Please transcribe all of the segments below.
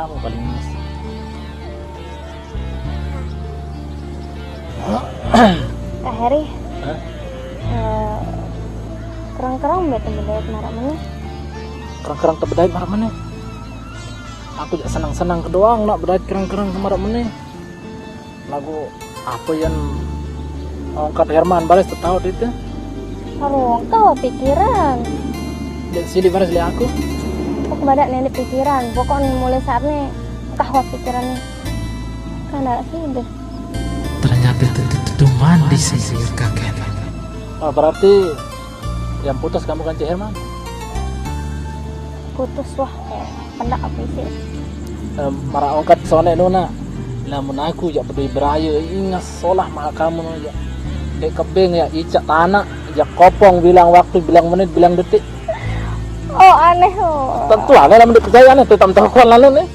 kamu paling mas. Kak Heri, Hah? kerang-kerang betul bedayat marak mana? Kerang-kerang tebedait marak mana? Aku jak senang-senang kedoang nak bedait kerang-kerang marak mana. Lagu apa yang angkat Herman baris tahu itu? Harung kau pikiran. Dan sini baris li aku. Kok badak nenek pikiran. Pokoknya mulai saat ini kahwa pikiran. Kan ada sih deh. Ternyata itu mandi sisir kakek. Oh, berarti yang putus kamu kan Cik Herman? Putus wah. Pendak apa sih? Marak angkat sone nuna. Namun aku jak peduli beraya ingat solah mak kamu ya. Dek kebeng ya icak tanah, jak kopong bilang waktu, bilang menit, bilang detik. Oh aneh oh. Tentu lah, dalam percaya nih, tetap tahu lalu nih.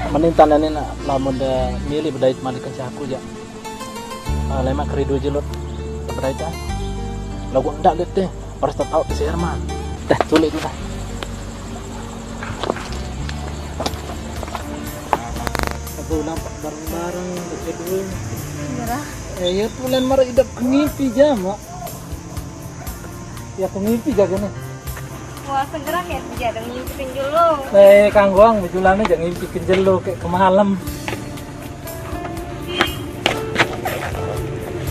Menintan ini nak, lamun dah milih berdait malik ke aku ya. Lemak keridu jelur berdait ah. Lagu enggak gitu, harus tahu si Herman. Dah tulis tu dah. Aku nampak bareng-bareng berdua. Merah. Ya tulen marah hidup ngimpi jama. Ya ngimpi jaga nih. Wah segera ya tidak ada ngintipin dulu. Kang Goang bejulannya jangan ngimpi kenjelo kayak kemalam.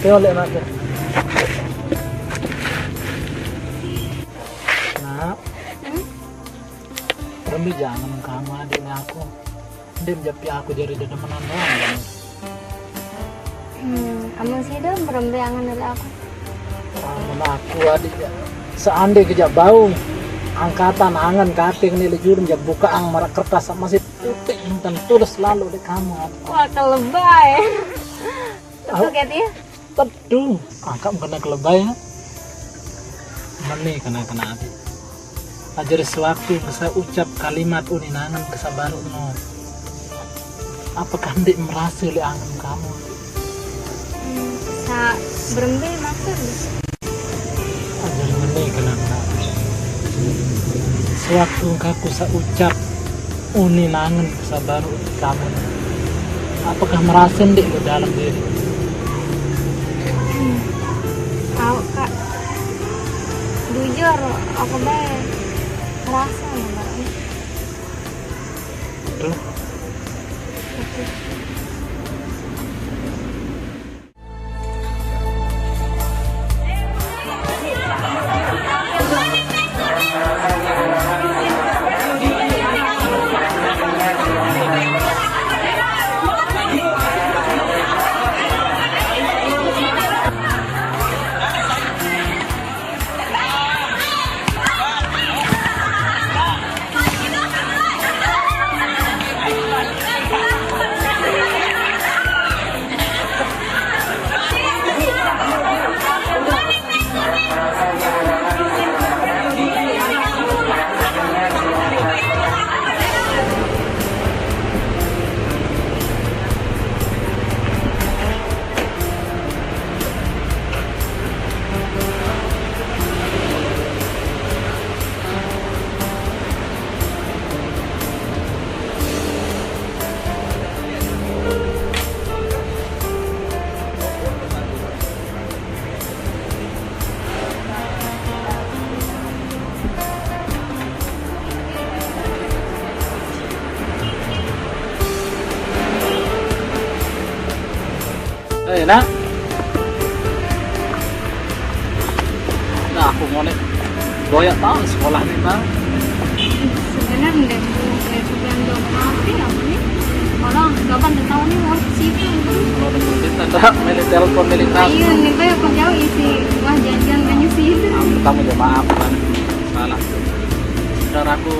Kau lihat nak. Nak. Rembi jangan kamu adiknya aku. Dia menjapi aku jadi dedemenan doang. Amun sih dah merembeangan dari aku. Amun aku adiknya. Seandai kejap bau. Angkatan angan kating nilai jurun jak bukaan marak kertas masih putih dan tulis selalu di kamu. Wah kelebay. Betul kan dia? Teduh, angkat kena kelebay ya. Meni kena adik. Ajar sewaktu bisa ucap kalimat uninangan kesabaran no. Apakah ndik merasa oleh angan kamu? Sa berembe maksud. Ajar meni kena sewaktu aku ucap uninangan kesabaran kamu. Apakah merasa ndik lo dalam diri? Tahu kak. Jujur aku baik merasa mbak. Tuh. Nak. Nah, aku mau nih goyak tahun sekolah nih bang. Sebenarnya deh, sebelum apa nih? Orang kapan tahu nih mau situ. Kalau udah tanda milih telepon milih tas. Iya, nih kayak kau jauh isi wah janjian tanya situ. Kamu udah maaf kan? Salah. Saudaraku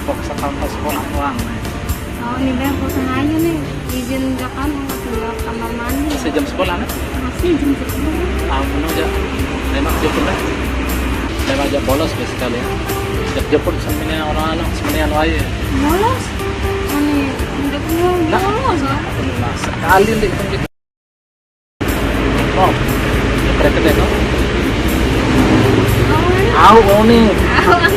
fokus sampai sekolah doang. Oh, nih kayak kau sengaja nih izin jakan mau ke kamar mandi. Sejam sekolah nih? Masih jam 10. Tahu aja. Memang jemput dah. Memang aja bolos sekali. Setiap jemput semuanya orang-orang semuanya wae. Bolos? Ini udah keluar bolos ah. Nah, sekali nih gitu. Oh, keren-keren no? Oh, Au nih. angkat.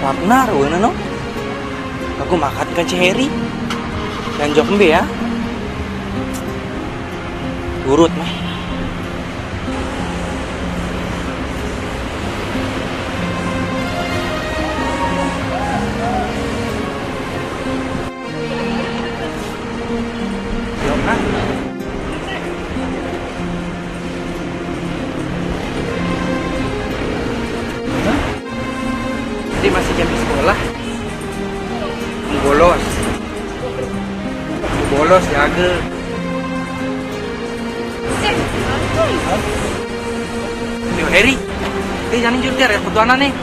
Benar, wena no. Aku makan kan Heri. Dan jok ya. Urut mah. Yuk, nah. Jadi masih jam di sekolah. Bolos jaga. Yo Heri, jangan jutir ya petuanan nih.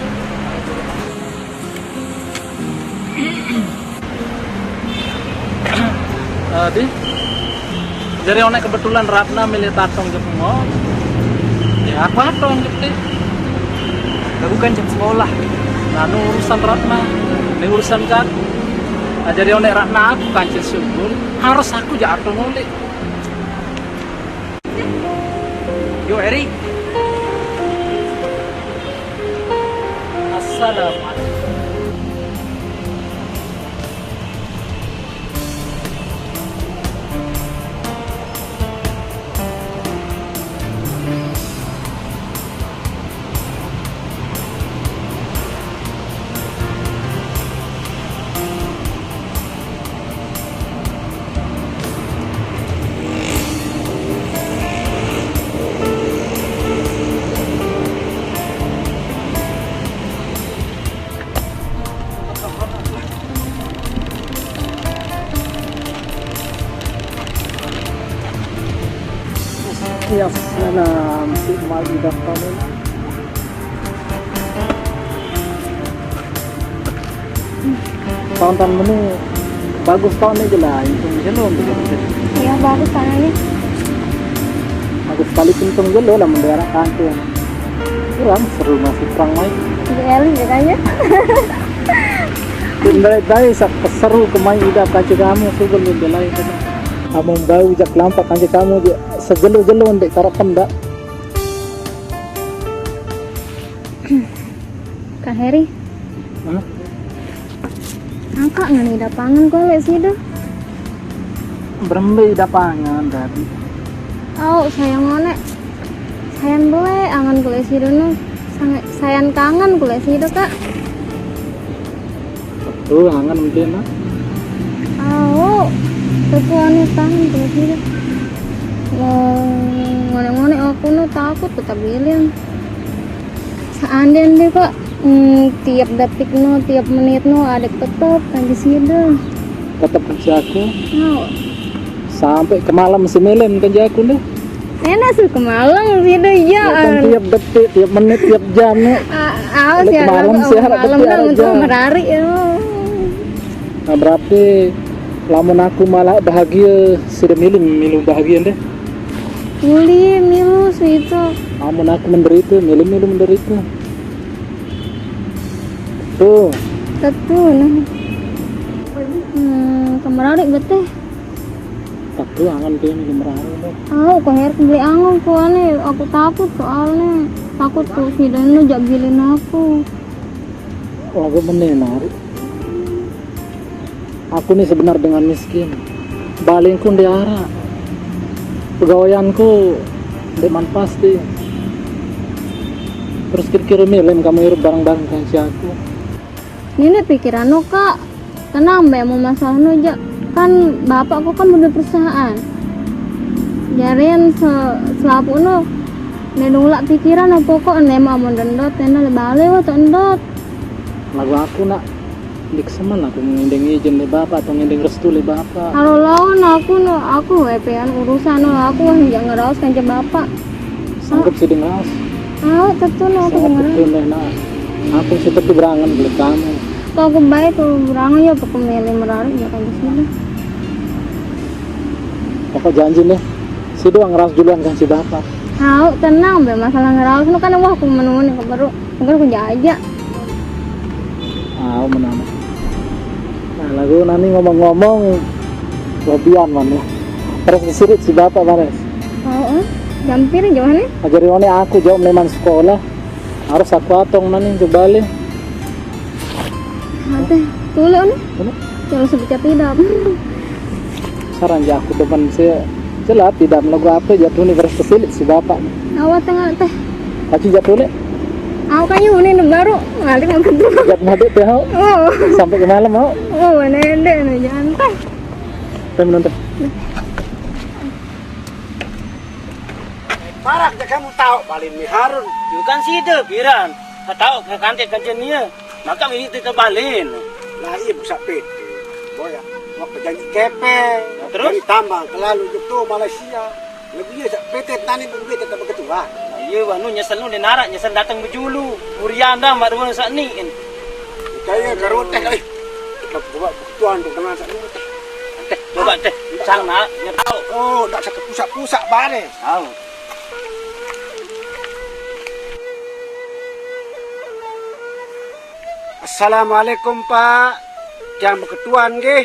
Di jadi onek kebetulan Ratna milih tatong jepmo. Ya apa tatong gitu? Bukan jam sekolah. Nanu urusan Ratna, ini urusan Cak. Nah, jadi onek Ratna aku kancil subur, harus aku jatuh ngulik. Yo Heri. Assalamualaikum. Ya salam si magi dah kamu. Tahun ini bagus tahun ini jelas itu jelo begitu. Ya bagus tanahnya. Bagus sekali pintung jelo lah mendarat kantor. Kurang seru masih perang main. Jadi Elin katanya. Dari seru kemain ida kaca kamu subel bela itu. Kamu bau jak lampak kaca kamu je segelo-gelo ndek karapan dak. Kak Heri. Mana? Angkat nggak nih dapangan kok lek sih dah. Berembe dapangan tadi. Oh sayang onek. Sayang boleh angan kulit sih dulu. Sayang kangen kulit sih dah kak. Tuh angan mungkin mah. Oh. Kepuannya tangan kulit sih dah. Ngone-ngone aku nu takut tetap bilang. Seandainya deh kak. Tiap detik no, tiap menit no ada tetap kan di sini. Tetap kerja aku. Oh. Sampai ke malam semelen kerja aku deh. Enak sih ke malam sih deh ya. Tiap detik, tiap menit, tiap jam nih. Sih malam sih harap malam detik dong untuk aja. merari ya. Nah berarti lamun aku malah bahagia sudah milu bahagia deh. Milu sih itu. Lamun aku menderita, milu menderita. Tuh. Betul nah. Kemerari beteh. Tak tuh angan kayaknya gemerang deh. Kok Her beli angon kok aneh. Aku takut soalnya. Takut tuh si Danu jabilin aku. Aku menenar. Aku nih sebenar dengan miskin. Balingku di arah. Pegawaianku deman pasti. Terus kira-kira milem kamu hirup barang-barang kan si aku. Ini pikiran lo kak. Kenapa mbak mau masalah lo aja? Kan bapakku kan punya perusahaan. Jarian selapu lo. Nulak pikiran lo pokok nema mau dendot. Nena lebale waktu endot. Lagu aku nak. Dik seman aku ngindeng izin le bapak atau ngindeng restu le bapak. Kalau lawan aku WP-an urusan lo. Aku nggak ngeraus kan ke bapak. Sanggup sih dengar. Tentu lo aku Sangat dengar. betul nah. Aku seperti berangan beli kamu. Kalau aku baik tuh berangan ya pakai milih merari ya kan di sini. Pokok janji nih. Si doang ngeras duluan kan si bapak. Tenang be masalah ngeraus lo kan aku menuin ke baru aku jajak. Menama. Nah lagu nanti ngomong-ngomong lobian mana. Terus disirit si bapak Mares. Jampir jauh nih. Ajari aku jauh meneman sekolah. Harus aku atong nanti coba le. teh tule nih. Ano? Kalau sebutnya tidak. Saran ja aku depan saya jelas tidak melagu apa jatuh nih beres kepilit si bapak. Awak tengah teh. Aci jatuh nih. Aku kan ini baru ngalih mau kedua. Jat madu teh mau. Oh. Sampai ke malam mau. Oh, nendek nih jantai. Teh menonton. Parak je kamu tahu Balin Mi Harun. Bukan sih itu, piran. Tak tahu ke kantin dia. Maka ini kita balin. Lah iya bisa pede. Boya, mau perjanji kepe. Terus? Dari tambang kelalu itu Malaysia. Lebih ya PT tani begitu tetap ketua. Iya, wanu nyesel nu narak, nyesel datang bejulu. Urian dah mak rumah saat ni. Kaya garut teh euy. Buat ketuaan tuh dengan sak teh. Teh, coba teh, sang nak nyetau. Oh, dak sak pusat-pusat bare. Tahu. Assalamualaikum Pak. Yang berketuaan nggih.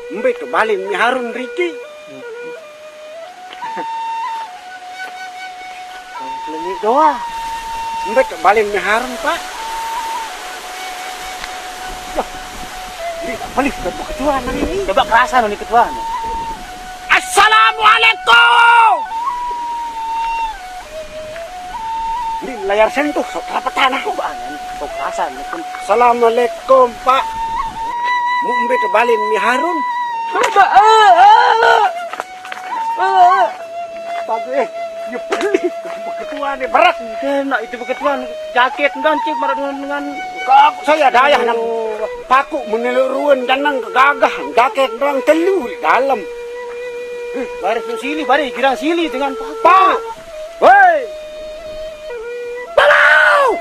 Mbe to Balin Mi Harun Riki. Leni doa. Mbe to Balin Mi Harun Pak. Ini balik ke berketuaan hari ini. Coba kerasan nih ketua. Assalamualaikum. Ini layar sentuh rapatan aku Pak. Kau kerasan pun. Assalamualaikum Pak. Mbe to Balin Mi Harun. Tapi ya beli ketua nih berat. Nak itu ketua jaket dan cik marah dengan Kak saya dayah nang paku meniluruan dan nang gagah jaket nang telu di dalam. baris tu sili, baris kirang sili dengan Pak. Woi. Balau.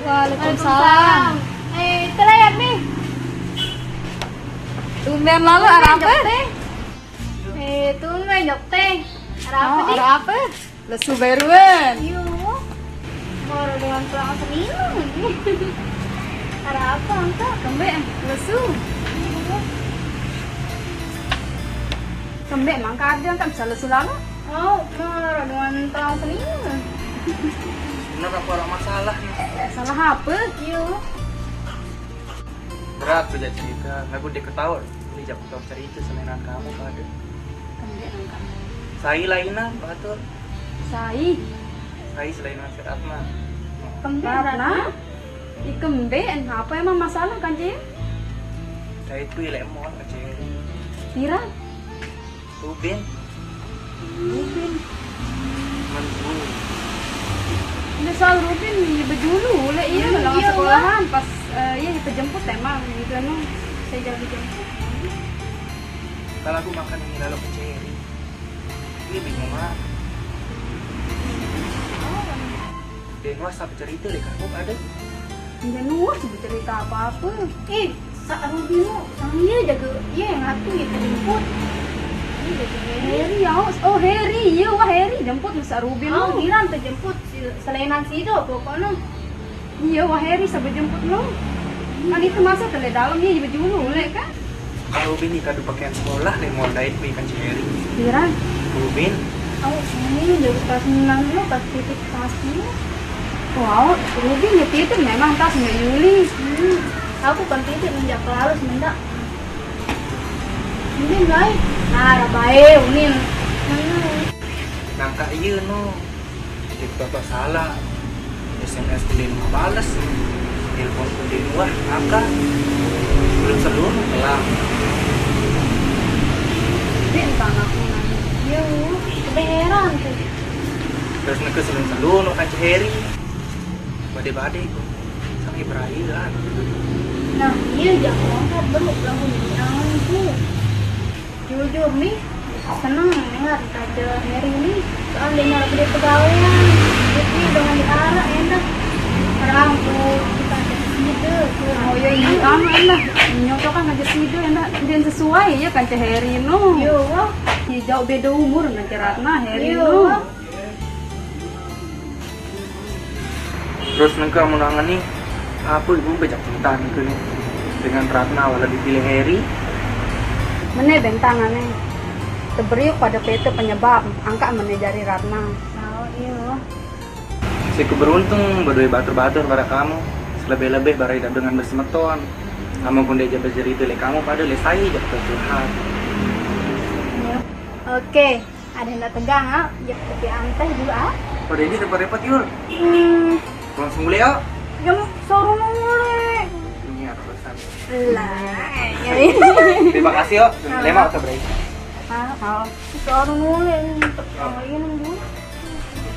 Waalaikumsalam. Terlihat nih. Tumben lalu ada apa? Tumben jok teh. Ada apa nih? Ada apa? Lesu beruan. Yuk. Baru dengan pulang seminggu. Ada apa angka? Kembek lesu. Kembek mangka ada kan bisa lesu lama. Oh, baru dengan pulang seminggu. Kenapa aku ada masalah nih? Salah apa? Yuk. Berat tuh jadi cerita, aku dia ketawa. Ini jauh kau cerita selain kamu pada. Kembek angka. Saya lainnya, batur. Sai. Saya selain Nasir Atma. Karena ikembe apa emang masalah kan Jin? Saya itu lemon kecil. Tira? Rubin, Rubin. Mantu. Udah soal Rubin ya bejulu, lah iya lah sekolahan pas iya kita jemput emang gitu emang saya jalan dijemput. Kalau aku makan ini lalu kecil. Ini bingung mah. Dengar sampai cerita deh kamu ada. Jangan nuah sebut cerita apa-apa. Sak Rubin lo, saya jaga iya yang hati kita jemput. Harry ya, oh Harry, iya wah Harry jemput masa Rubin lo. Kira terjemput selainan sido pokoknya. Iya wah Harry sampai jemput lo. Kan itu masa tele dalam iya bejulu lek kan. Kalau Rubin ini kado pakaian sekolah deh mau dait ikan ceri. Kira? Rubin, Oh ini jadi kelas 9 lo pas titik kelas 10. Wow, Rubin ya titik memang tas 9 Juli. Aku kan titik menjak lalu semendak. Ini baik. Nah, ada baik, unin. nangka iya no. Jadi bapak salah. SMS kundi rumah balas. Telepon kundi luar, angka. Belum seluruh kelang. Ini entah aku nanya. Ya, kebeheran tuh. Terus neke sering seluruh kan Ciheri. Bade-bade kok. Sampai perairan. Nah, iya jangan angkat belum langsung aku. Jujur nih, seneng dengar ada Mary ini seandainya aku di pegawaian, jadi dengan diarah enak. Orang tuh kita ada side, oh ya ini kamu enak. Nyoto kan aja side enak, dan sesuai ya kan Ceh Heri no. Yo, ya jauh beda umur nanti Ratna Heri no. Terus nengka mau nangani Apa ibu bejak cinta ke nih dengan Ratna walau dipilih Heri? Mene bentangannya terberi pada PT penyebab angka menejari Ratna. Oh iya. Siku beruntung berdua batur-batur pada kamu. Selebih-lebih barai dengan bersemeton. Kamu pun dia bercerita le kamu pada le saya jak curhat. Oke, ada yang tegang ah, ya tapi antai juga ah. Pada ini repot-repot yul. Langsung mulai yuk. Jam suruh mulai. Ini ada pesan. Lah, Terima kasih yuk. Lema atau berai. ah, suruh mulai. Oh, ini nunggu.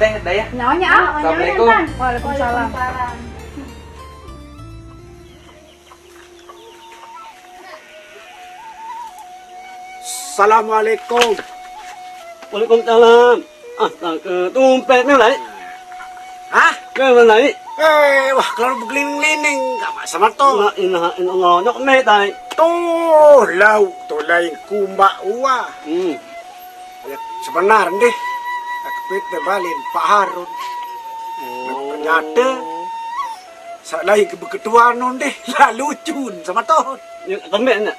Teh, daya. Nyonya ah, Assalamualaikum. Waalaikumsalam. Assalamualaikum. Waalaikumsalam. Astaga, tumpet ni lại. Hah? Cái bên này. Wah, kalau berkeliling-keliling, gak sama to. La ilaha illallah. Nhóc mê tài. Tuh, tuh lain kumbak uah. Ya, sebenarnya deh, aku terbalin Pak Harun. Ternyata, saat lain kebetulan deh, lah lucu sama to. Nhưng tấm miệng nè.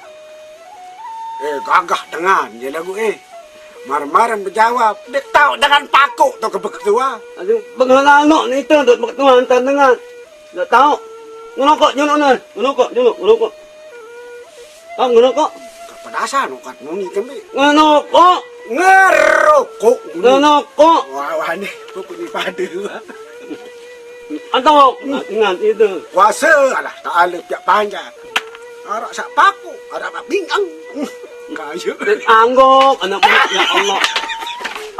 Gagah dengan je lagu Mar-maran berjawab, dia tahu dengan paku tu kebetulan. Aduh, bagaimana anak ni itu duduk berketuan antar dengan. Tak tahu. Ngerokok je nak. Ngerokok je nak. Ngerokok. Tahu ngerokok? Kepedasan ukat muni kami. Ngerokok. Ngerokok. Ngerokok. Wah, ni pun pada. Atau ingat itu. Kuasa alah tak ada pihak panjang. Arak sak paku, arak mak pinggang. Kaya. Dan anggap anak muda ya Allah.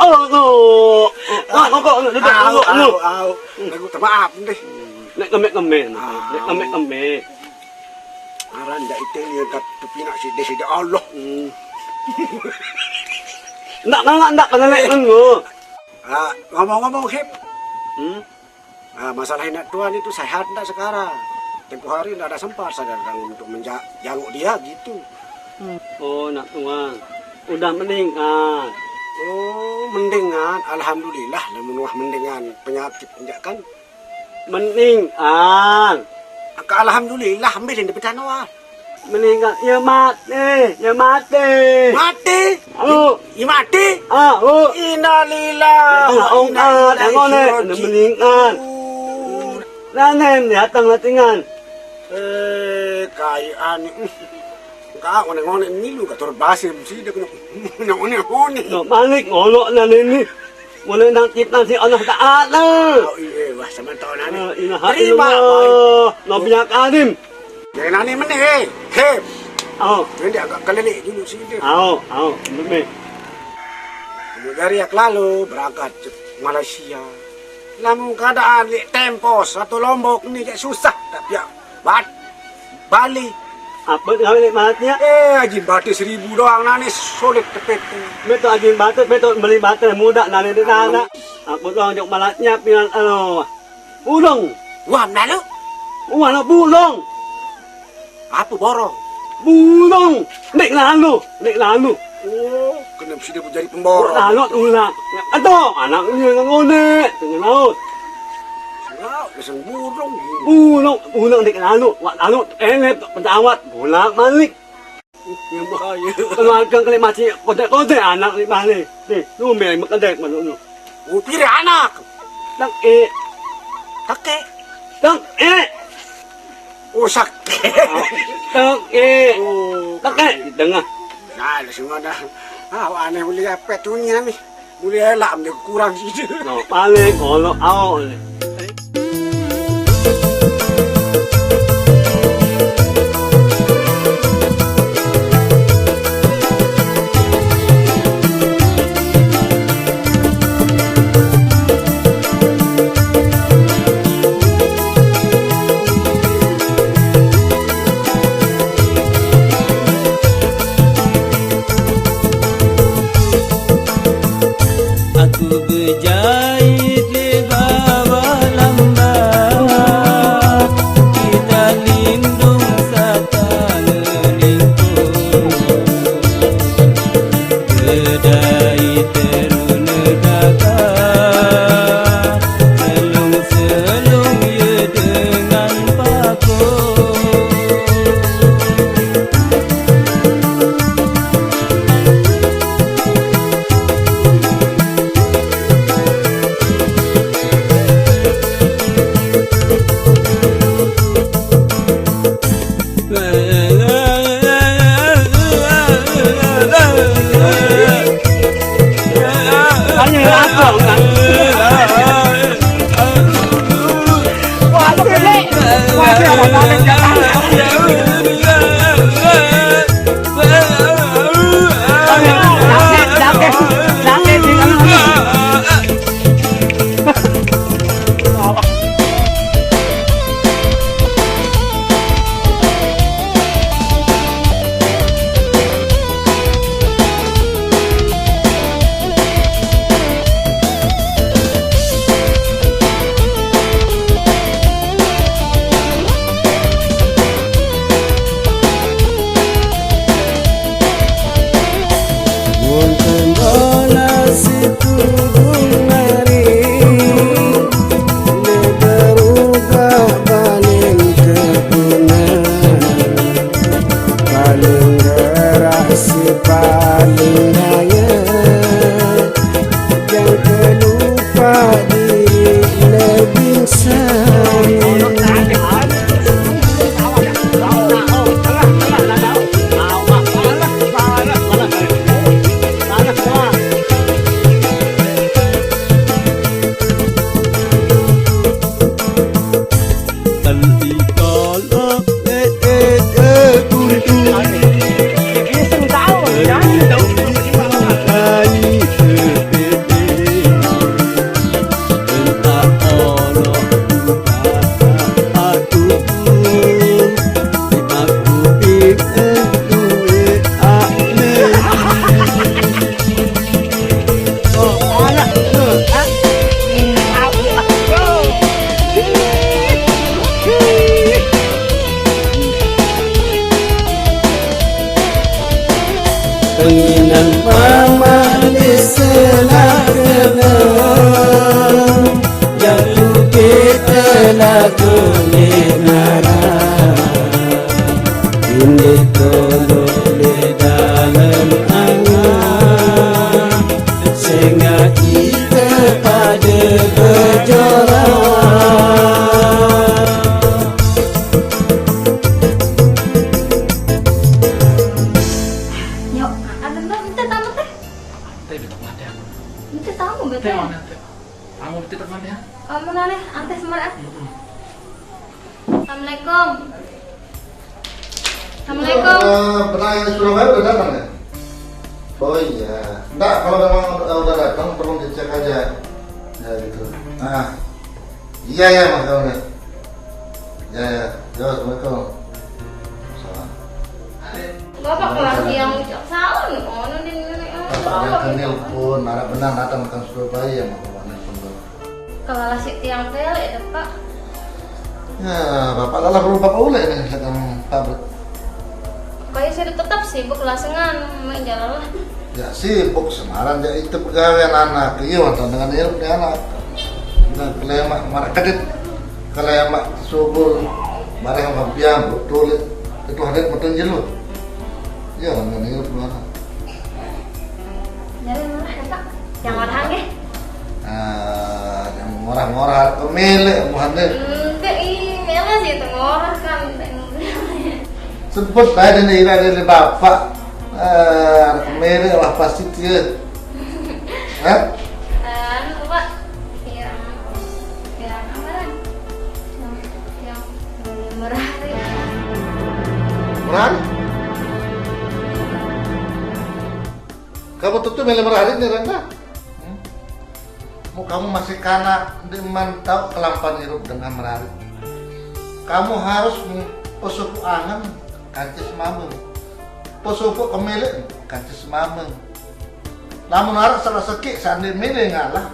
Oh, ngerokok duduk. Au. Lagu tak maaf deh. Nek kemek-kemek. Nek kemek-kemek. Aran dak itu ni kat pepinak sida Allah. Ndak kena nek nunggu. Ngomong-ngomong Hip. Masalah nak tuan itu sehat tak sekarang? Tempoh hari tidak ada sempat saya untuk menjanguk dia gitu. Oh, nak tuan. Udah meningkat. Oh, mendingan. Alhamdulillah, namun wah mendingan penyakit kan. Meningkat. Alhamdulillah, ambil yang depan awal. Meningkat. Ya mati. Mati? Oh. Ya mati? Oh. Innalillah. Ada meningkat. Nanem ni datang latingan. Kayaan ni. Kau ngonek-ngonek ni lu kator basim sih dia kena ngonek-ngonek. No, balik ngolok na ni. Wala nang kita si Allah Ta'ala. Oh iya, wah sama tahun ni. Ilaha illallah. Nabi Karim. Jangan nani mana Hep. Oh. Nanti agak kelilik dulu sih dia. Oh. Lebih. Dari yang lalu berangkat ke Malaysia. Namun keadaan Tempos atau Lombok ni kayak susah tak pihak Bali. Apa kami nikmatnya? Haji batu 1,000 doang nani sulit tepet. Betul haji batu, betul beli batu muda nani di sana. Apa doang jok malatnya pian bulong. Wah, lalu? Wah, nak bulong. Apa borong? Bulong. Nek lalu. Oh, kenapa sih dia menjadi pemborong? Lalu ulang. Aduh, anak ni ngonek tengah laut. Wow, leseng burung. Bulong nek lalu. Wak lalu pentawat bolak balik. Yang bahaya. Keluarga kali macam kode anak ni balik. Ni, lu main makadek mana lu. Oh, pilih anak. Tak Kakek. Oh, sakit. Tak dengar. Nah, semua dah. Aneh boleh apa tu ni ni. Boleh elak dia kurang sih. No, balik kalau awal. Aku berjahit di bawah Penginan mama di selatan jatuh kita lagu negara ini tolong di dalam angan sehingga kita pada berjora. Assalamualaikum. Assalamualaikum. Pernah yang Surabaya udah datang ya? Oh iya. Enggak, kalau memang udah datang perlu dicek aja. Ya gitu. Nah. Iya ya Mas Kawan. Ya ya. Ya, Assalamualaikum. Salam. Bapak kelas yang ucap salam ono di Bapak yang nelpon, ada benar datang ke Surabaya sama Bapak nelpon. kalau lasik tiang tele ya Pak. Ya, Bapak lah perlu Bapak ulek nih sedang pabrik. Kayak saya tetap sibuk lasengan main jalan lah. Ya sibuk semaran ya itu pegawai anak. Iya, mantan dengan ilmu anak. Nah, kalau mak marah kadit, kalau mak subur marah yang babiang betul itu hadir betul jelu. Iya, dengan ilmu anak. Jadi mana ya Pak? Yang marah nggih? Yang ngorah-ngorah pemilik muhadir. Enggak emailnya sih itu ngorah kan. Sebut baik dan ira dari bapak. Pemilik lah pasti dia. Hah? Pak, yang apa kan? Yang merah itu. Merah? Kamu tutup milih merah ini Renda? Kamu masih kanak dimantau kelampan hirup dengan merah. Kamu harus pesupu angan kancis mameng. Pesupu kemilik kancis mameng. Namun harus salah sekik sandi milih ngalah.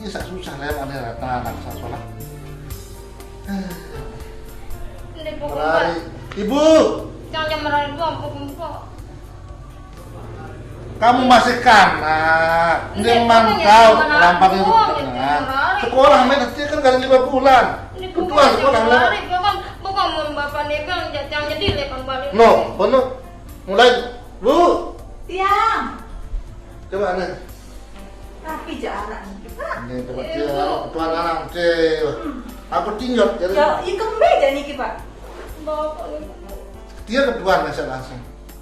Ini sak susah lah ada anak sasolah. Ini pokok Merari. Ibu, jangan merah itu ampun. kamu masih kanak, dimantau kelampan hirup dengan sekolah nanti kan gak ada 5 bulan. Ketua sekolah bukan bapak nih kan yang jadi lekan balik. No, bener. Mulai, Bu. Tiang, Coba nih. tapi jarak nih. Ini coba dia, ketua anak cewek. Aku tinggal jadi. Ya, ikan beja nih Pak. Bapak nih. Dia ketua nggak langsung.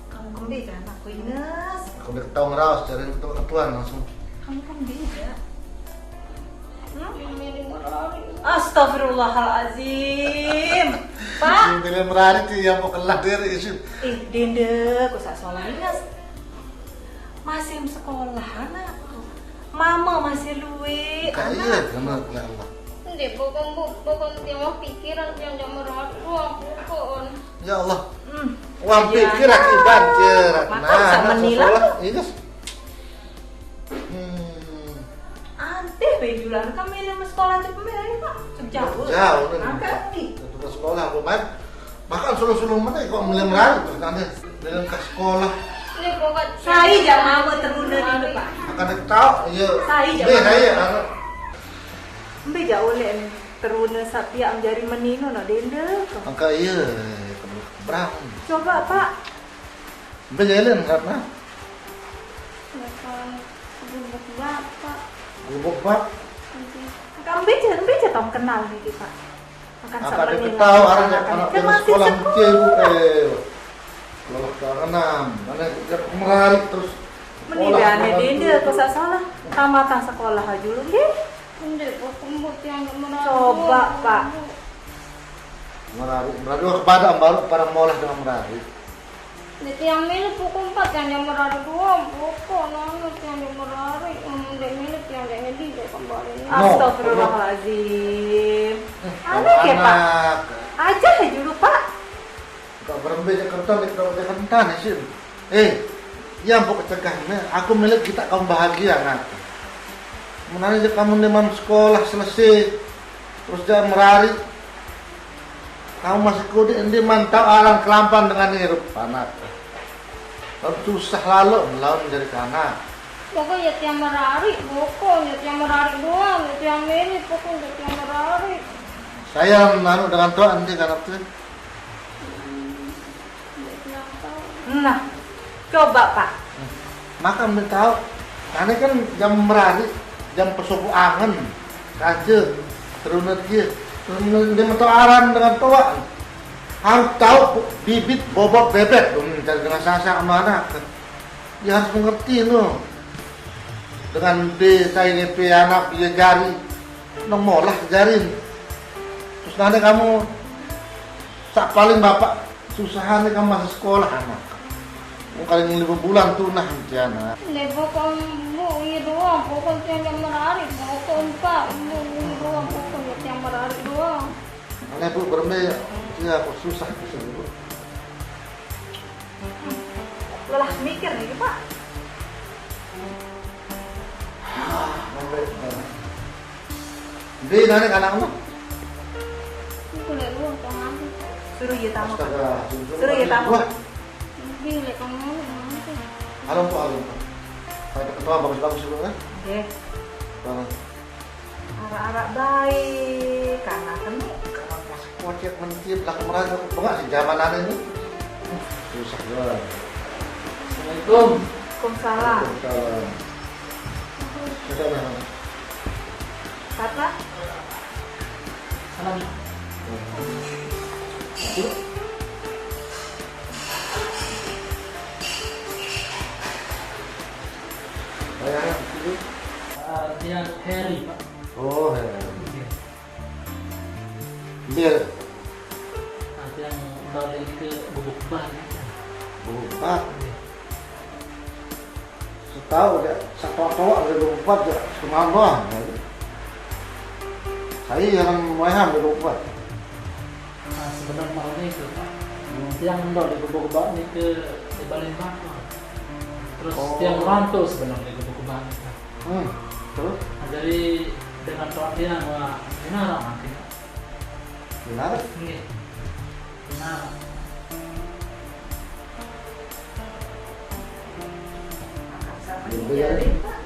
Kamu kembeja, aku Ines. Aku udah ketahuan ngerawas cari ketua langsung. Kamu kembeja. Ini merah. Astagfirullahaladzim. Pak. Bila merari tu yang mau kelah diri isu. Dende, kok sak sekolah ini masih sekolah anakku. Mama masih luwe. Kaya kena ya Allah. Hindi, bukan tiang pikiran yang meradu bukan. Ya Allah. Wang pikir akibat je. Maka bisa menilai. Ini. Ante bejulan kami lama sekolah tu pemilih Pak. Jauh. Jauh ni. Angkat ni. Ke sekolah pemain. Makan suluh-suluh mana kok milih merari terus nanti dalam ke sekolah. Hindi, bukan. Saya jangan mama terunda di Pak. Akan tahu ya. Saya Be saya anak. Mbe jauh le terunda sapia menjadi menino no dende. Angka iya. Berang. Coba Pak. Be jalan karena Bubuk bapak. gubuk bab. Kamu beca tong kenal nih Pak. Makan Apa sama dia nih. tahu anak anak Kan di masih sekolah sekolah. kecil. Kalau ke enam, mana merari terus. Menibane dende kok sak salah. Tamatan sekolah aja dulu deh. Hindi, bukan tiang meradu. Coba Pak. Merari kepada baru para molah dengan merari. Hindi, tiang milik bukan 4 yang meradu 2. Bukan, nangis yang meradu. Hindi milik yang hindi kembali. Astagfirullahaladzim. Anak ya Pak. Aja aja dulu Pak. Kau berembe kertas di kau kentan sih. Yang pokok cegahnya, aku milik kita kaum bahagia nak. Menanya kamu demam sekolah selesai, terus dia merari. Kamu masih kudi ini mantau alang kelampan dengan hirup anak. Kamu susah lalu melawan dari kanak. Bukan ya tiang merari, bukan ya tiang merari doang, ya tiang milik bukan ya tiang merari. Saya nanu dengan tua nanti karena itu. Nah, coba Pak. Maka minta tahu, karena kan jam merari, jam pesuku angen, kaje, terunut dia, dia minta aran dengan tua. Harus tahu bibit bobot bebek, cari dengan sasa mana. Dia harus mengerti no. Dengan saya ini anak dia jari, nomolah jarin. Terus nanti kamu, sak paling bapak susahan kamu masih sekolah anak. Kali 5 bulan tunah anak. Hindi, bukan bu, iya doang, bukan tiang merari, bukan Pak, bu, iya doang, bukan ya tiang merari doang. Mana bu bermain, ya aku susah kesini bu. Lelah mikir nih Pak. Di nane anakmu? Boleh doang, tangan. Suruh ya tamu Pak. Astaga, Suruh ya tamu. Bila kamu nanti. Halo bu, halo. Kayak ketua bagus-bagus dulu kan? Oke. Kalau Arak-arak baik, karena kan masih kuat mentip, laku merasa enggak sih zaman ini. Susah juga. Assalamualaikum. Waalaikumsalam. Waalaikumsalam. Sudah. Kata Salam. Saya Dia Harry Pak. oh ya. Dia Dia yang balik ke Bubuk Ban. buka. Setahu dia satu ada 24 ya, cuma doang. Saya yang mahal 24. Sebenarnya malnya itu Pak. Yang balik ke Bubuk Ban ini ke Balai Batu. Terus yang rantau sebenarnya ke Bubuk Ban. Terus Nah, jadi dengan pelatihan wah benar nanti. benar. Ini benar. sama Iya. jadi Pak.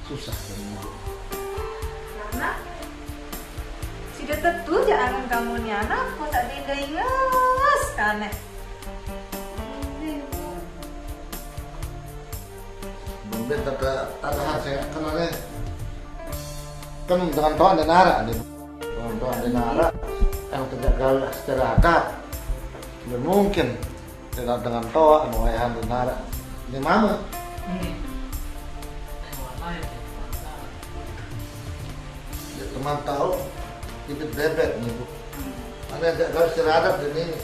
Susah semua. Karena sudah tentu jangan kamu nih anak, kok tak diingas kan? Mungkin tata saya kenalnya kan dengan tuan dan nara, dengan tuan dan nara yang terjaga secara adat. Dan mungkin dengan toa anu ayahan dan nara. Ini mama. tahu bibit bebek nih bu. Anda agak istirahat dan ini.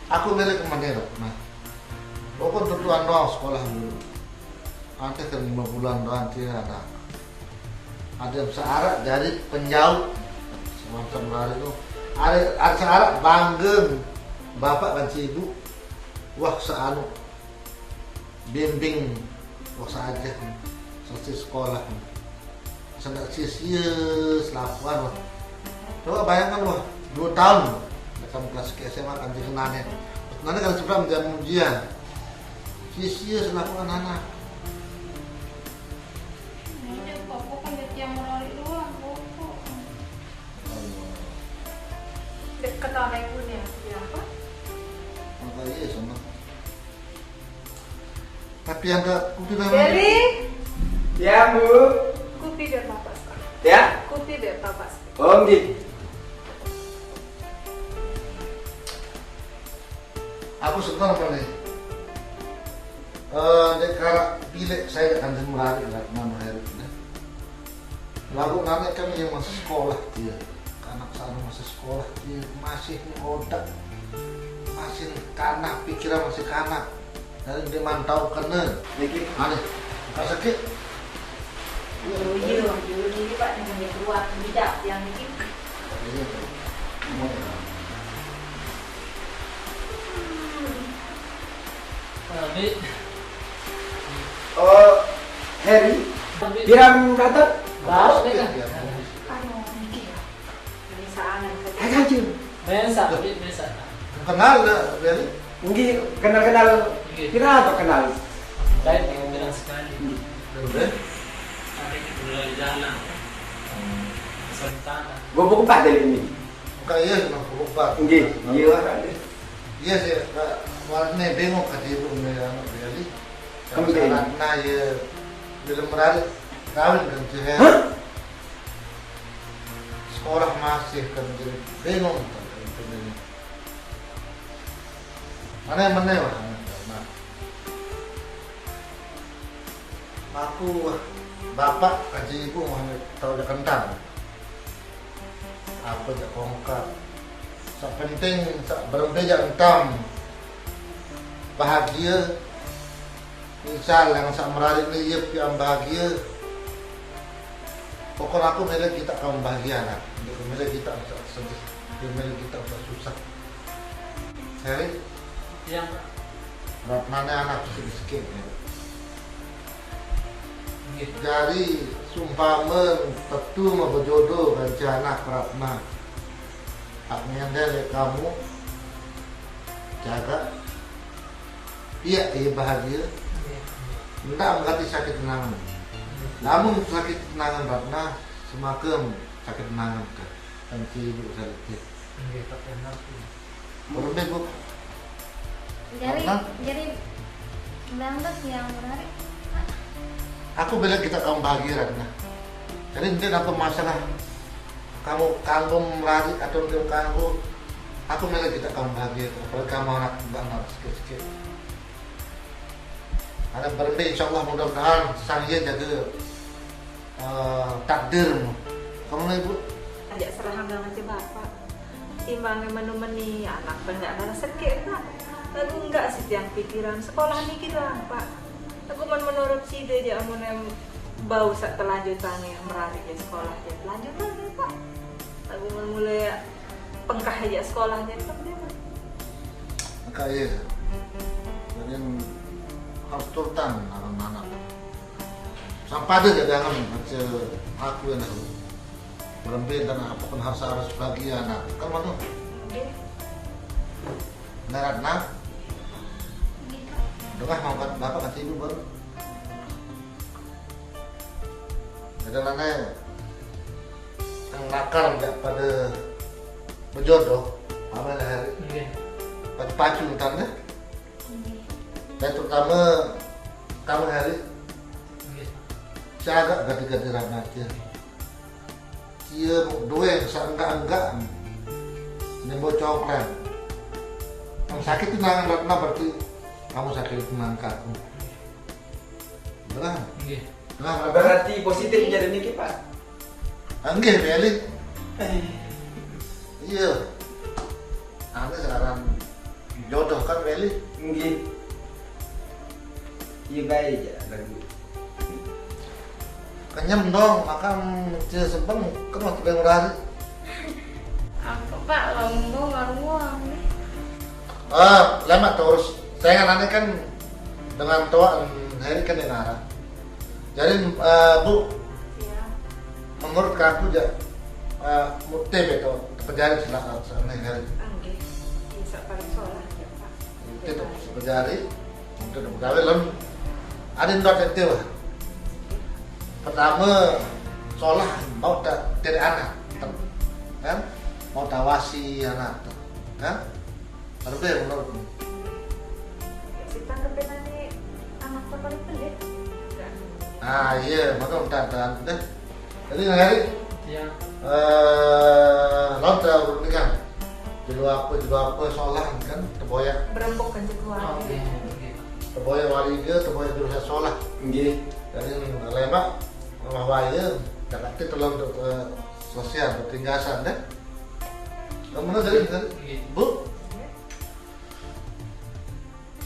Aku milik Manero. Nah, pokok tentuan doang sekolah dulu. Nanti ke 5 bulan doang tidak ada. Ada yang searak dari penjauh semacam lari itu. Ada searak bangun bapak dan si ibu. Wah seanu bimbing wah saja selesai sekolah. Sangat sia-sia selapuan. Coba bayangkan wah 2 tahun kamu kelas ke SMA kan dikenalnya. Nanti kalau sebelum menjadi ujian sia-sia selapuan anak. Dekat sama ibunya, apa? Maka iya sama. Tapi ada kopi dalam. Beli, Ya bu. kopi biar bapak. Ya. Kopi biar bapak. Oh gitu. Aku senang kali. Dekara pilih saya akan semulari lah nama hari ini. Lagu nanti kami yang masih sekolah dia. Anak sana masih sekolah dia masih otak masih kanak pikiran masih kanak dari dia mantau kena dikit aneh nggak sakit Iya, ini pak yang keluar tidak yang ini. Tapi Oh Harry. Pirang kata? baru deh kan. Aduh, mikir. Ini saangan kerja. Hai kancing. Biasa, biasa. kenal nggak Beli? Mungkin kenal kira apa kenal? Baik, yang bilang sekali. Udah Ada kita mulai jalan. Santana. Gua pak dari ini. buka iya cuma buka Mungkin iya. iya sih warna bengok kasih ibu anak Beli Kamu jadi? karena ya belum merari kawin kan sih sekolah masih kan jadi bingung kan ini mana yang mana lah nah. Aku bapak kasih ibu mau tahu dia kentang apa dia kongkar sak penting sak berhenti jangan entam bahagia misal yang sak merari ini yang bahagia pokok aku milik kita kaum bahagia nak milik kita usah sedih milik kita usah susah Heri Yang mana anak sedikit dari sumpamen tetu mau berjodoh rencana Ratna haknya dari kamu jaga iya bahagia tidak mengganti sakit tenangan namun sakit tenangan Ratna semakin sakit tenangan kan dan si ibu sakit berhenti bu Jadi berangkat yang berhari. aku bilang kita kaum bahagia Ratna jadi nanti apa masalah kamu kanggung lari atau dia kanggung aku bilang kita kaum bahagia apalagi kamu anak banget sikit-sikit ada berhenti insyaallah mudah-mudahan sang ia jaga takdirmu kamu nih ibu Ajak serahkan banget si bapak. Timbangnya menemani anak banyak ada sakit pak. Aku enggak sih yang pikiran sekolah nih kita pak. Aku menurut si dia aja yang bau saat kelanjutan yang merari di sekolah dia lanjutan ya pak. Aku mulai pengkah aja sekolahnya pak dia pak. maka iya jadi harus turutan anak-anak sampai ada jangan macam aku yang aku berhenti dan apapun harus bagi anak kan mana Ratna dengar mau kan bapak kasih ibu baru ada mana yang nakal nggak pada berjodoh apa hari pacu tanda dan terutama kamu hari saya agak ganti-ganti Ratna aja dia dua yang enggak nembok coklat yang sakit tenangan Ratna berarti kamu sakit tenangan kaku benar Nah, Berarti positif jadi niki Pak. Anggih Beli. Iya. Ane sekarang jodoh kan Beli. Nggih. Iya baik ya lagi. Kenyam dong makan cie sempeng kan waktu yang hari. Apa Pak, lombo ngaruang nih. Lemak terus. Saya kan dengan tua hari kan yang arah. Jadi Bu, menurut aku aja motif itu terjadi silakan hari. Angge, bisa paling sholat ya Pak. Itu terjadi untuk pegawai lalu ada yang dot itu. Pertama sholat mau dari anak, kan? Mau tawasi anak, kan? Lalu dia menurutmu? Si tanggepin nanti anak paling pelit. Ah iya, maka udah deh. Jadi hari Ya. laut dah ini kan, juga apa sholat kan, terboyak, Berembuk kan keluar. Oke. terboyak wali dia, terboyak jurusan sholat. Nggih. Jadi lemak, bahwa ya, dapat itu untuk sosial, pertinggasan deh. Kamu dari Bu,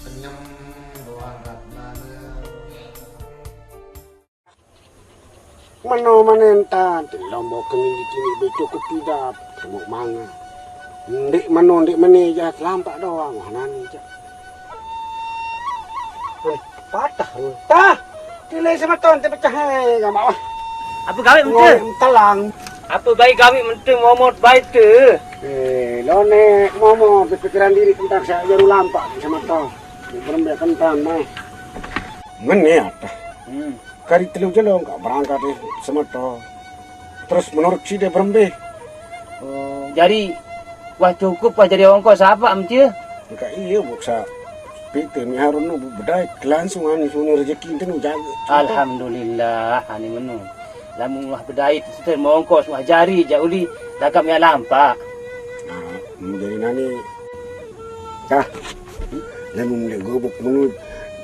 kenyam doang ratnanya. Mano manenta di lombok kini kini cukup tidak semua manga. Ndik mani ya lampak doang hanani ja. Patah entah. Tilai sama ton pecah enggak mau. Apa gawe Telang. Apa baik gawe menteng momot baik tu? Lone momo berpikiran diri tentang saya jaru lampak sama ton. Berembek kentang mah. Mene apa? Kari telung jelong kak berangkat sama ton. Terus menurut si dia berembek. Jadi wah cukup wah jadi ongkos apa amci? Enggak iya buksa. Pite ni harun nu bedai kelangsungan ni sunu rezeki tu nu jaga. Alhamdulillah ani menu. Lamun wah bedait setel mongkos wah jari jauli dakam ya lampak. Nah, menjadi nani. Dah. Lalu mulai gobok menu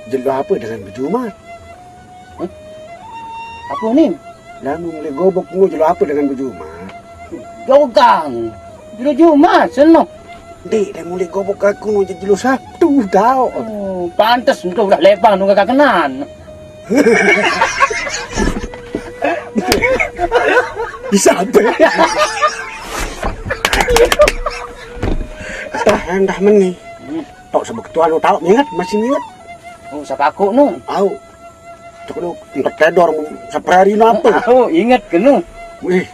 jelo apa dengan berjumat. Apa ni? Lalu mulai gobok menu jelo apa dengan berjumat. Jogang. Juru Jumat senok. Dek dah mulai gobok aku nu jelo Sabtu tau. Oh, pantas untuk dah lepang nunggu kakenan. Bisa apa? Dah meni. Tok sebab ketua nu tahu ingat masih ingat. Oh, siapa aku nu? Tahu. Tok nu untuk tedor seperhari nu apa? Oh, ingat ke nu? Wih,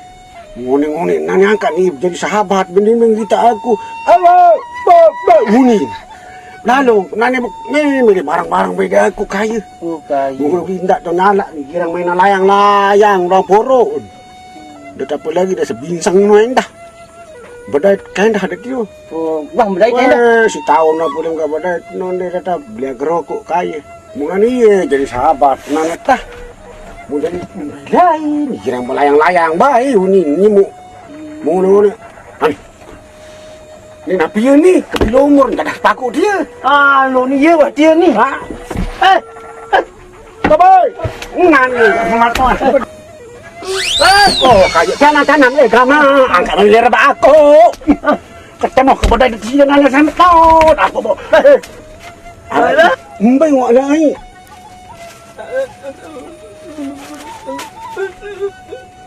ngone nani angkat ni jadi sahabat bening kita aku. Halo, Bapak Muni. Lalu nani ni barang-barang beda aku kaya. Oh, kaya. Mulu indak tu nyala ni kira main layang-layang orang poro. Dah tak apa lagi dah sebinsang main dah. Badai kain dah ada tu. Oh, bang bedai dah. Wah, si tahun nak boleh enggak badai non dia dah beli gerokok kaya. Mula ni jadi sahabat nani tah. Mula ni lain kira melayang-layang baik ni mu ani. Ni nak pian ni kepila umur tak dah takut dia. Ah, lo ni ye wah dia ni. Ha. Babai. Nani sama tuan. Oh, kayak kanan kamu angkat lera aku. Ketemu kepada di sini dengan sama tot. Apa bo? Ada. Mbai ngok lai.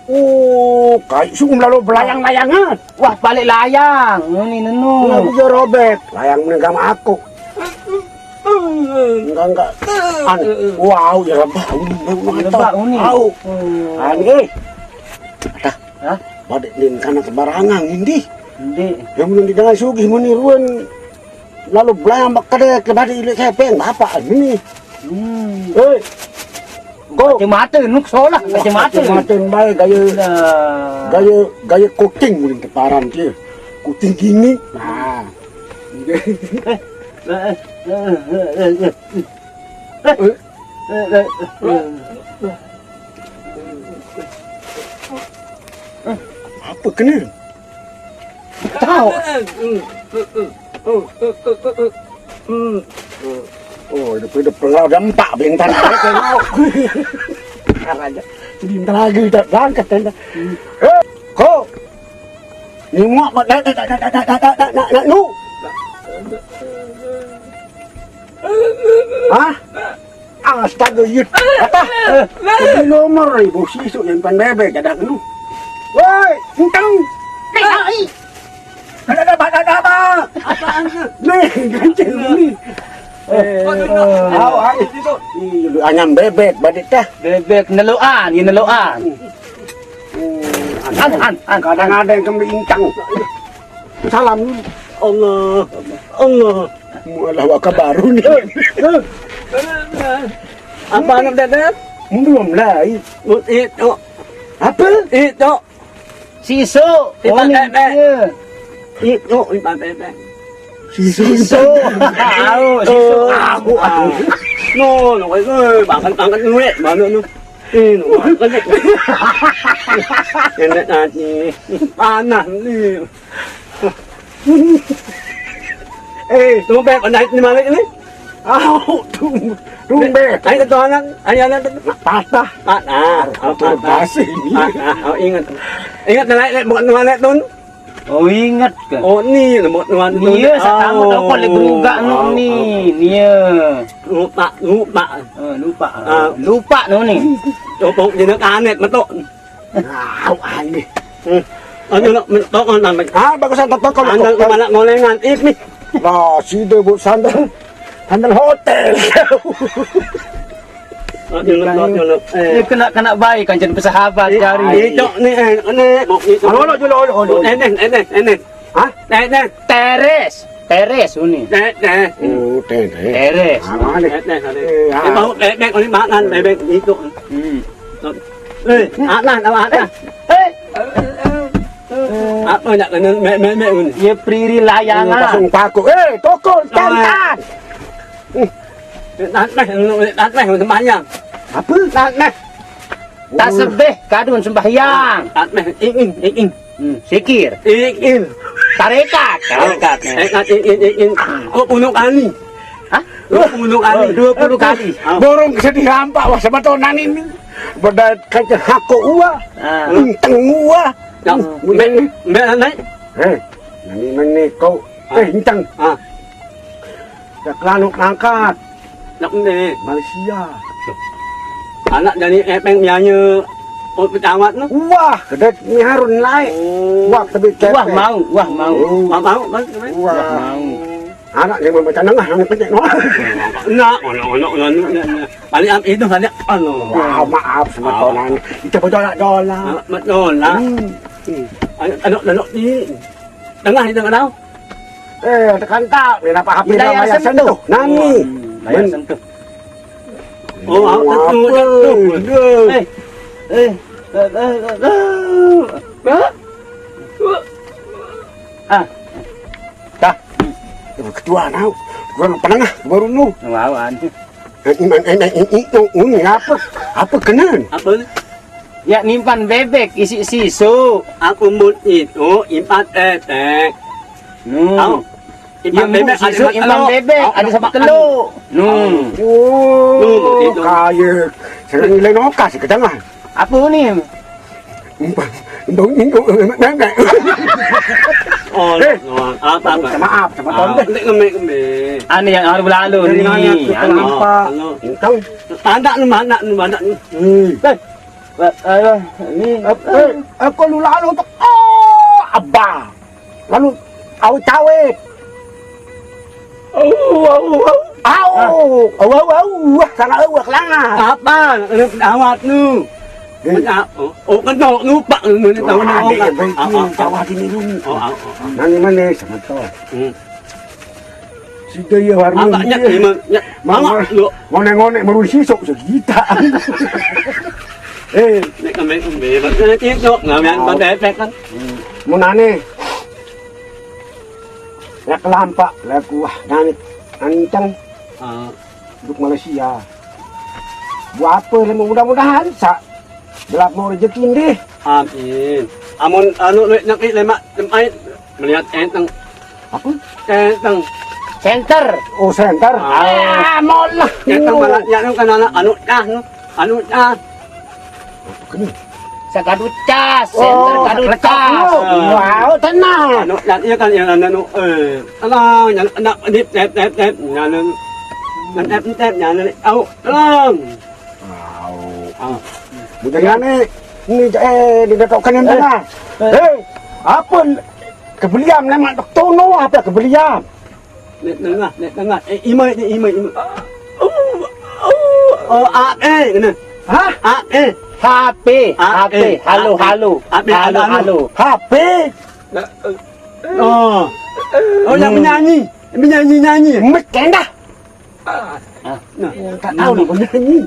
Oh, kayak sungguh lalu belayang-layangan. Wah, balik layang. Ni nenu. Aku je robek. Layang menegam aku. Enggak. Wow, ya bau. Bau ni. Bau. Ani. Dah. Ha? Badik din kana kebarangan indi. Ndi. Yang belum didengar sugih muni ruan. Lalu belayang bakade ke badi ilik sepeng bapak ini. Eh. Go. Kacamata nuk solah kacamata. Kacamata baik gaya kucing muni keparan dia. Kucing kini. Nah. Apa kena? Tahu. Oh, daripada pengalau dampak bintang. aja. Jadi lagi tak berangkat tenda. Kok? Ni muak mak nak nu. Hah? Astaga yut. Apa? Ini nomor ibu sisuk yang pan bebek kadang nu. Woi, hentang. Ai. Ada apa? Apaan? Nih, ganceng ni. Anyam bebek badit tah. Bebek neluan, ini neluan. An. Kadang ada yang kembali incang. Salam dulu. Allah. Mualah waka baru ni. Apa nak dada? Belum lah. Itu. Apa? Itu. Siso. Oh ni dia. Itu ipan bebek. Siso. Aku. No, bangkat duit, mana nu? Ini bangkat. Ini nanti panas ni. Tunggu bebek naik di mana ini? Tunggu bebek. Ayo tuangan, ayo patah. Basi ni. Ingat naik bukan mana tun? Oh ingat kan? Oh ni buat mana tun? Nia sama tahu boleh berugak nu ni. Nia. Lupa. Lupa nu ni. Coba jadi kanet betul. Ai ni. Ano nak mentok nak. Bagusan tato kalau Andang mana ngolengan ip ni. Lah, sida buat sandal hotel. Dia kena baik kan jadi bersahabat cari. Itu ni Alo julo. Ini. Hah? Nih. Teres uni. Oh, teh. Teres. Mau bebek ni makan bebek itu. Anak. Apa nak kena mek ni? Dia priri layangan. Langsung paku. Tokol cantan. Nak semayang. Apa? Nak. Tak sebeh kadun sembahyang. Nak ing. Sikir. Ing. Tarekat. Ing. 20 kali. Hah? 20 kali. 20 kali. Borong sedih hampa wah sebatonan ini. Beda kaca hako uah. Inteng uah. Mek naik. Nani kau. Inteng. Lanuk angkat. Nak ni. Malaysia. Anak jadi epeng nyanyi petawat tu. Wah, kedai ni harun naik. Wah, tapi Wah mau. Mau. Anak dia macam nengah nang pencet no. Nak. Paling am itu ada. Wah, maaf sebatonan. Kita berdola-dola. Betul lah. Anak ni. Tengah itu kau. Tekan tak. Kenapa HP Layar layar sentuh? Nani. Layar sentuh. Oh, tentu. Ketua nau. Ketua penengah baru nu. Lawan. Ini apa? Apa kena? Apa ni? Ya nimpan bebek isi sisu. Aku mut itu impat bebek. Nu. Impat bebek sisu impan bebek ada sabak telur. Nu. Oh, kaya. Serang nilai nokas ke tengah. Apa ni? Bebek. Oh, apa? Maaf, sama tuan. Kemik. Ani yang harus berlalu ni. Ani. Intang. Anak ni mana ni? Ni. Aku lu lalu untuk abah. Lalu awet cawet. Sangat awak lah. Apa? Awat nu. Oh, kan tahu lupa nu tahu Tahu Tahu ini dulu. Nang mana sama tuan. Si dia warung. Agaknya ni mama lu. Ngonek-ngonek merusi sok sejuta. Nek kemik. Macam ni tu ngamian bebek kan. Munane. Ya kelampak lagu wah nani ancang untuk Malaysia. Buat apa lah mudah-mudahan sak gelap mau rezeki deh. Amin. Amun anu nak lemak tempat melihat enteng. Apa? Enteng. Center. Oh center. Molah. Enteng malah ya anu kan anu dah. Sakadut cas, center kadut cas. Wow, tenang. Dan iya kan yang anu alang yang anak dip tep yang tep yang au alang. Wow. Bukan ini didapatkan yang tengah. Apa kebelian lemak doktor no apa kebelian? Tengah. Imai. Oh, kena. Hah? HP. Halo. HP. Oh, yang menyanyi. Mungkin dah. Tak tahu nak menyanyi.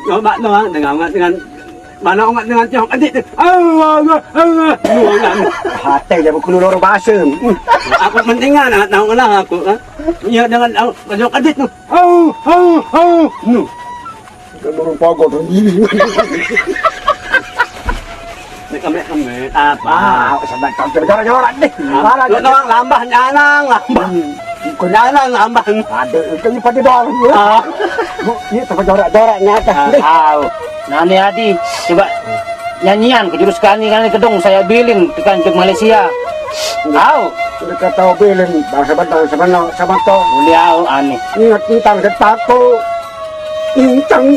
Coba doang dengan mana orang dengan tiap adik tu. Hati je berkeluar bahasa. Aku pentingan nak tahu lah aku kan. Ya dengan banyak adik tu. Orang pagod sendiri. Kami apa? Sedang jorak-jorak deh. Orang lambah nyanang lambah. Kau nyanang lambah. Ada itu pada doang. Ini tempat jorak-jorak nyata. Tahu. Nani Adi, coba nyanyian ke jurus kani kedong saya bilin tekan ke Malaysia. Tahu? Sudah kata bilin bahasa Banten sama to. Beliau aneh. Ingat tentang ketako. Incang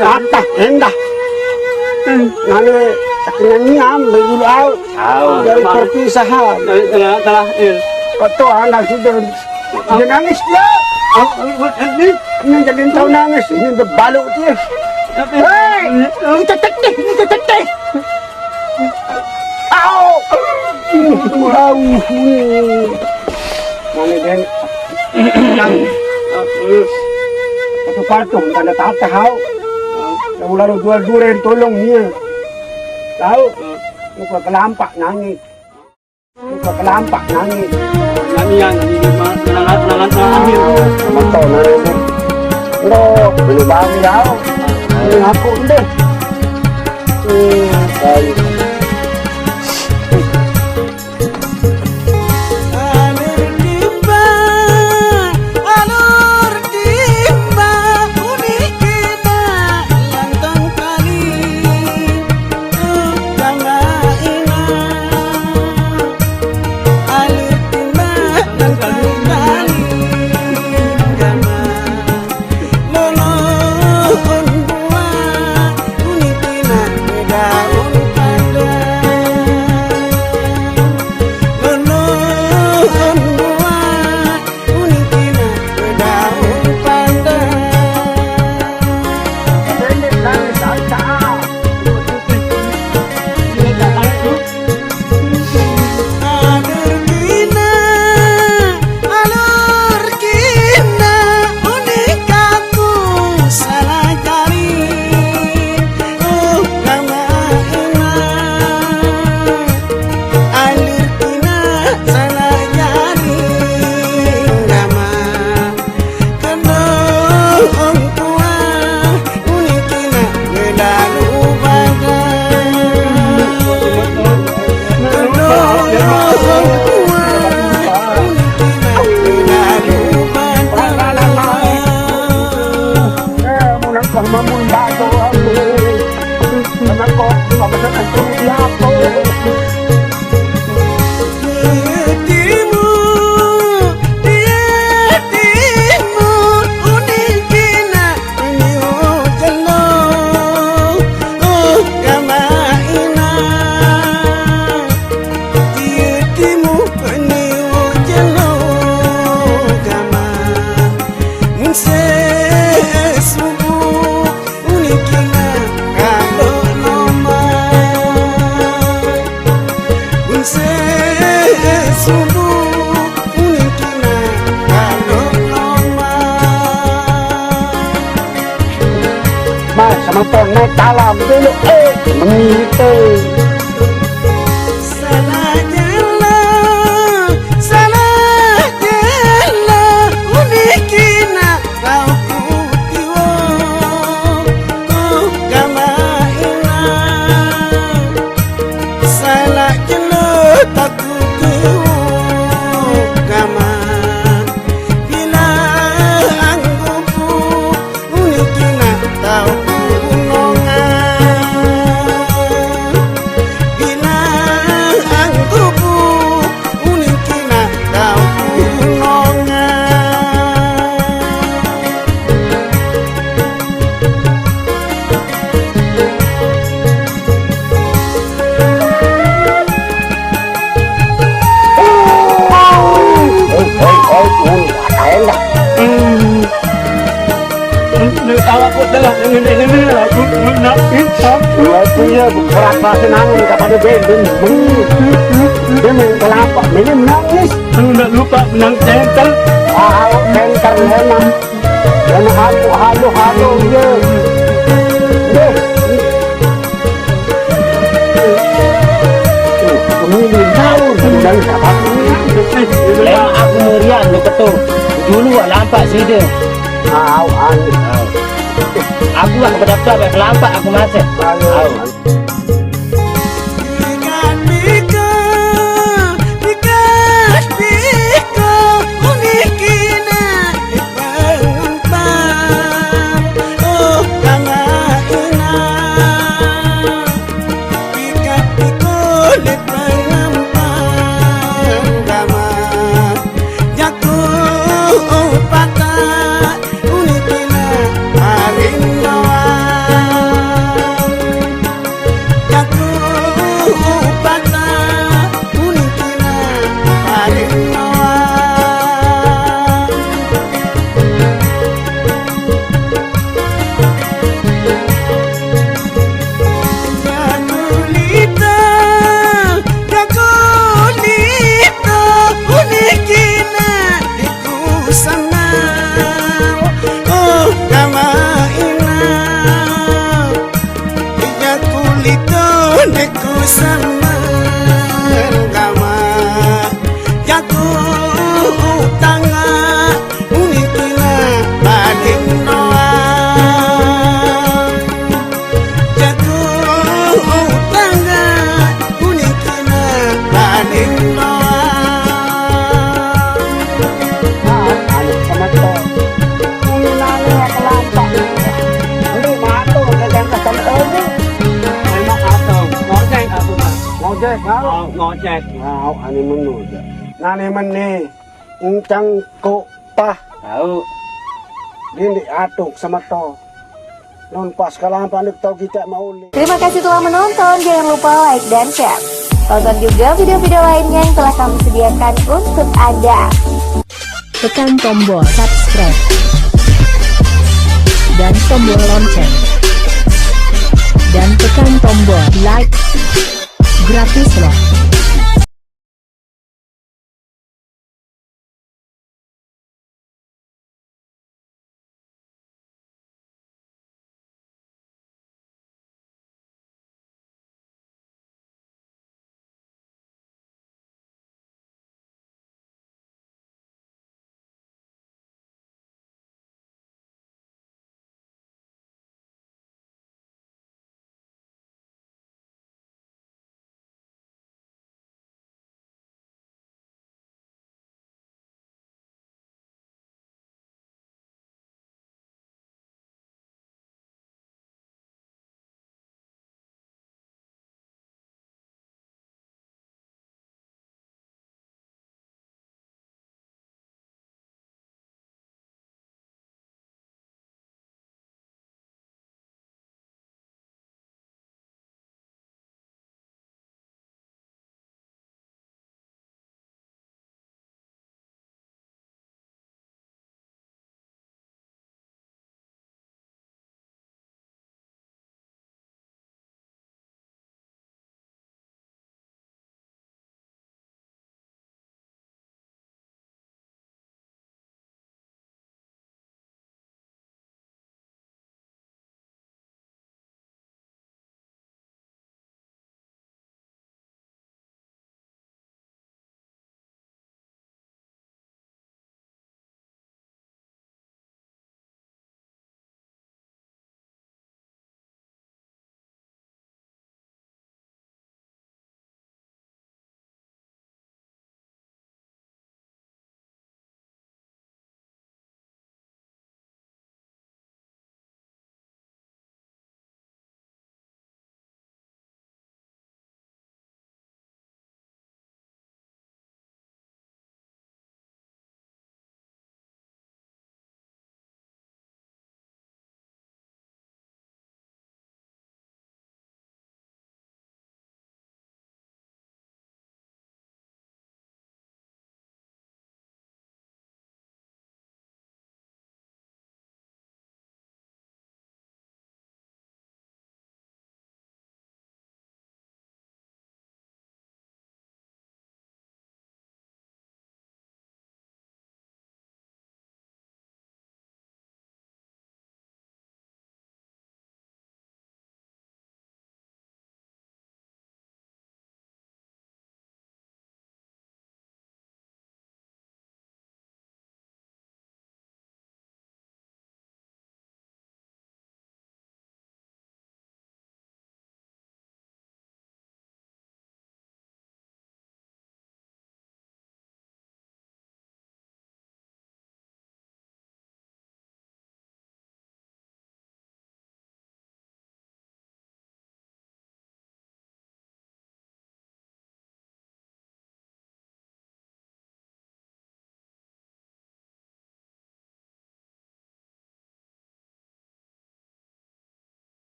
atas endah. Nani nyanyian begitu dari perpisahan. Telah Kau anak sudah dia nangis dia. Ini jadi tahu nangis ini berbaluk dia. Hei, kita teteh. Au. Mana dia? Satu patung tanda tak tahu. Yang lalu dua duren tolong dia. Tahu? Muka kelampak nangis. nyanyian kenangan akhir. Betul nangis. Lo belum bang jauh. Ini aku deh. Baik. Sama pernah dalam dulu mengitu. Salah jela unikina kau kutiwo kama ina. Salah jela tak kutiwo kama bila anggupu unikina kau. Aku adalah ini aku nak hitam. Itu ya berapa senangan kepada bendung. Dia main kelapa, dia menangis. Aku nak lupa menang center. Center memang. Dan halo dia. Pemilih tahu dan siapa Memang aku merian lu ketuk. Dulu lampak sih dia. Aku lah berdaftar baik lampak aku masuk. Ngojek. Ani menu. Nani meni. Uncang ko pah. Tahu. Dindi atuk sama to. Non pas kalampan tau kita mau. Terima kasih telah menonton. Jangan lupa like dan share. Tonton juga video-video lainnya yang telah kami sediakan untuk Anda. Tekan tombol subscribe dan tombol lonceng dan tekan tombol like. Gratis loh.